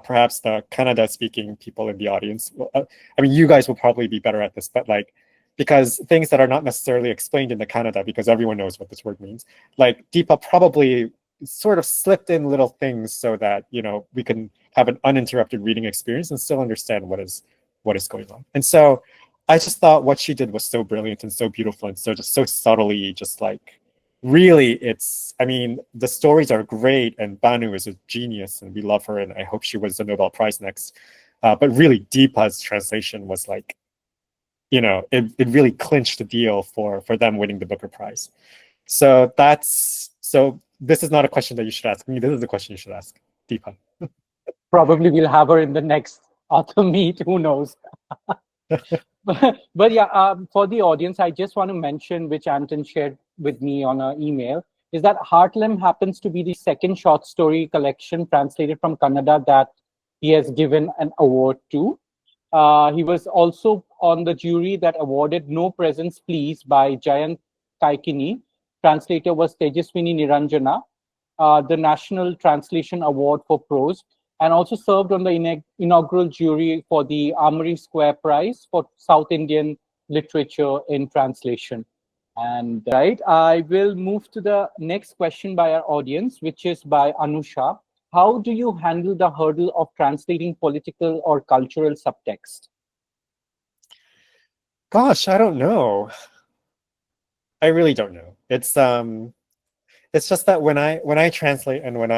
perhaps the Kannada speaking people in the audience, I mean, you guys will probably be better at this, but like, because things that are not necessarily explained in the Kannada, because everyone knows what this word means, like Deepa probably sort of slipped in little things so that, you know, we can have an uninterrupted reading experience and still understand what is going on. And so I just thought what she did was so brilliant and so beautiful and so subtly, just like, really, I mean, the stories are great, and Banu is a genius, and we love her, and I hope she wins the Nobel Prize next. But really, Deepa's translation was like, you know, it really clinched the deal for them winning the Booker Prize. So this is not a question that you should ask me. This is the question you should ask Deepa. Probably we'll have her in the next author meet. Who knows? But yeah, for the audience, I just want to mention, which Anton shared with me on an email, is that Heartland happens to be the second short story collection translated from Kannada that he has given an award to. He was also on the jury that awarded No Presents Please by Jayant Kaikini. Translator was Tejaswini Niranjana, the National Translation Award for Prose, and also served on the inaugural jury for the Armory Square Prize for South Indian Literature in Translation. And right, I will move to the next question by our audience, which is by Anusha. How do you handle the hurdle of translating political or cultural subtext? Gosh, I don't know. I really don't know. It's just that when I translate and when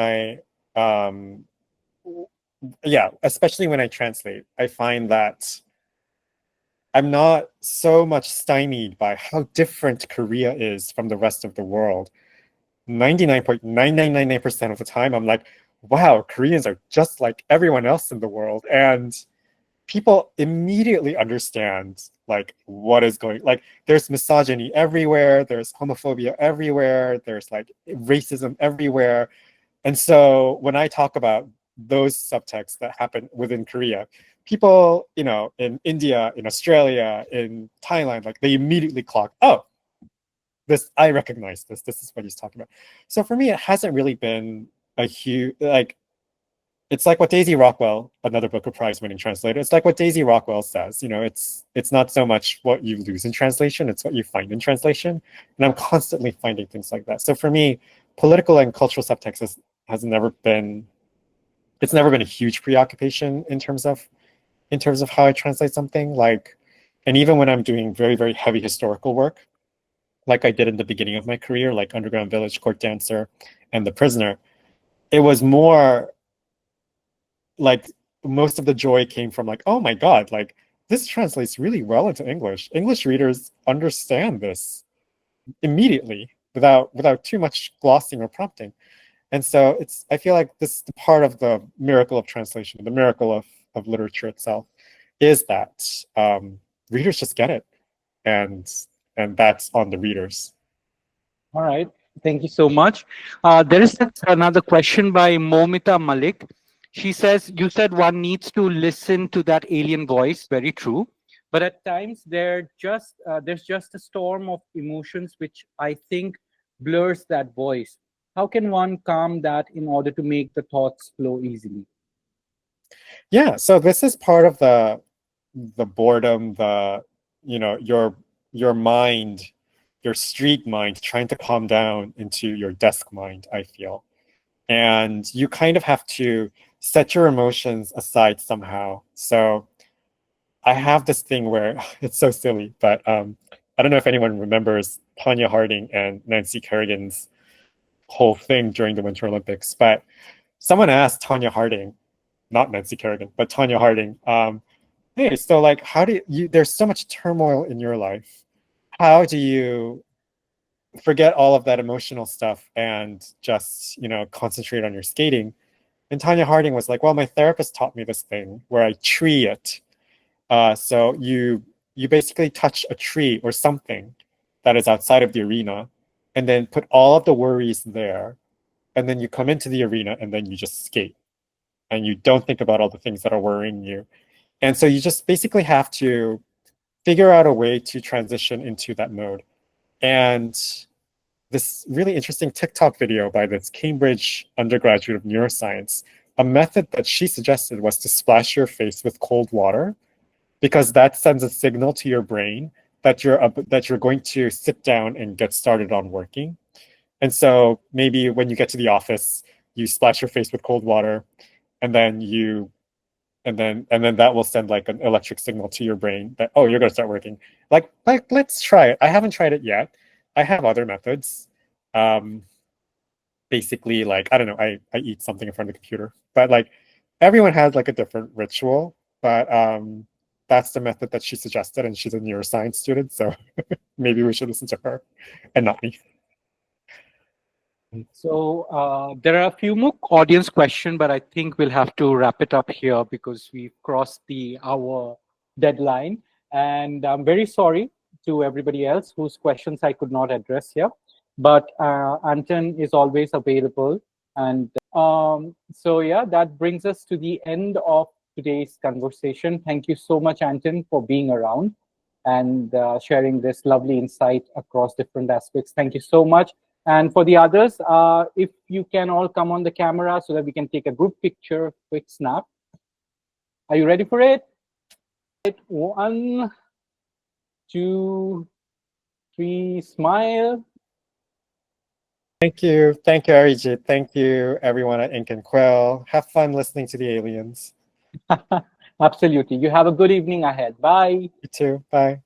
yeah, especially when I translate, I find that I'm not so much stymied by how different Korea is from the rest of the world. 99.9999% of the time, I'm like, wow, Koreans are just like everyone else in the world. And people immediately understand like what is going, like there's misogyny everywhere, there's homophobia everywhere, there's like racism everywhere. And so when I talk about those subtexts that happen within Korea, people, you know, in India, in Australia, in Thailand, like they immediately clock, oh, this, I recognize this. This is what he's talking about. So for me, it hasn't really been a huge, like, it's like what Daisy Rockwell, another Booker Prize winning translator, it's like what Daisy Rockwell says, you know, it's not so much what you lose in translation, it's what you find in translation. And I'm constantly finding things like that. So for me, political and cultural subtext has never been, it's never been a huge preoccupation in terms of how I translate something. Like, and even when I'm doing very, very heavy historical work, like I did in the beginning of my career, like Underground Village, Court Dancer, and The Prisoner, it was more like most of the joy came from like, oh my God, like this translates really well into English. English readers understand this immediately without too much glossing or prompting. And so I feel like this is the part of the miracle of translation, the miracle of literature itself, is that readers just get it. And that's on the readers. All right. Thank you so much. There is another question by Momita Malik. She says, you said one needs to listen to that alien voice. Very true. But at times there's just a storm of emotions which I think blurs that voice. How can one calm that in order to make the thoughts flow easily? Yeah, so this is part of the boredom, the, you know, your mind, your street mind trying to calm down into your desk mind, I feel. And you kind of have to set your emotions aside somehow. So I have this thing where it's so silly, but I don't know if anyone remembers Tanya Harding and Nancy Kerrigan's whole thing during the Winter Olympics, but someone asked Tanya Harding, not Nancy Kerrigan, but Tanya Harding, hey, so like, how do you, there's so much turmoil in your life. How do you forget all of that emotional stuff and just, you know, concentrate on your skating? And Tanya Harding was like, well, my therapist taught me this thing where I tree it. So you basically touch a tree or something that is outside of the arena and then put all of the worries there. And then you come into the arena and then you just skate. And you don't think about all the things that are worrying you. And so you just basically have to figure out a way to transition into that mode. And this really interesting TikTok video by this Cambridge undergraduate of neuroscience, a method that she suggested was to splash your face with cold water, because that sends a signal to your brain that you're going to sit down and get started on working. And so maybe when you get to the office, you splash your face with cold water, and then that will send like an electric signal to your brain that, oh, you're going to start working. Like let's try it. I haven't tried it yet. I have other methods. Basically, like, I don't know, I eat something in front of the computer, but like everyone has like a different ritual. But that's the method that she suggested, and she's a neuroscience student, so maybe we should listen to her and not me. So there are a few more audience questions, but I think we'll have to wrap it up here because we've crossed the hour deadline. And I'm very sorry to everybody else whose questions I could not address here. But Anton is always available. And so, yeah, that brings us to the end of today's conversation. Thank you so much, Anton, for being around and sharing this lovely insight across different aspects. Thank you so much. And for the others, if you can all come on the camera so that we can take a group picture, quick snap. Are you ready for it? 1, 2, 3, smile. Thank you, Arijit. Thank you, everyone at Ink and Quell. Have fun listening to the aliens. Absolutely. You have a good evening ahead. Bye. You too. Bye.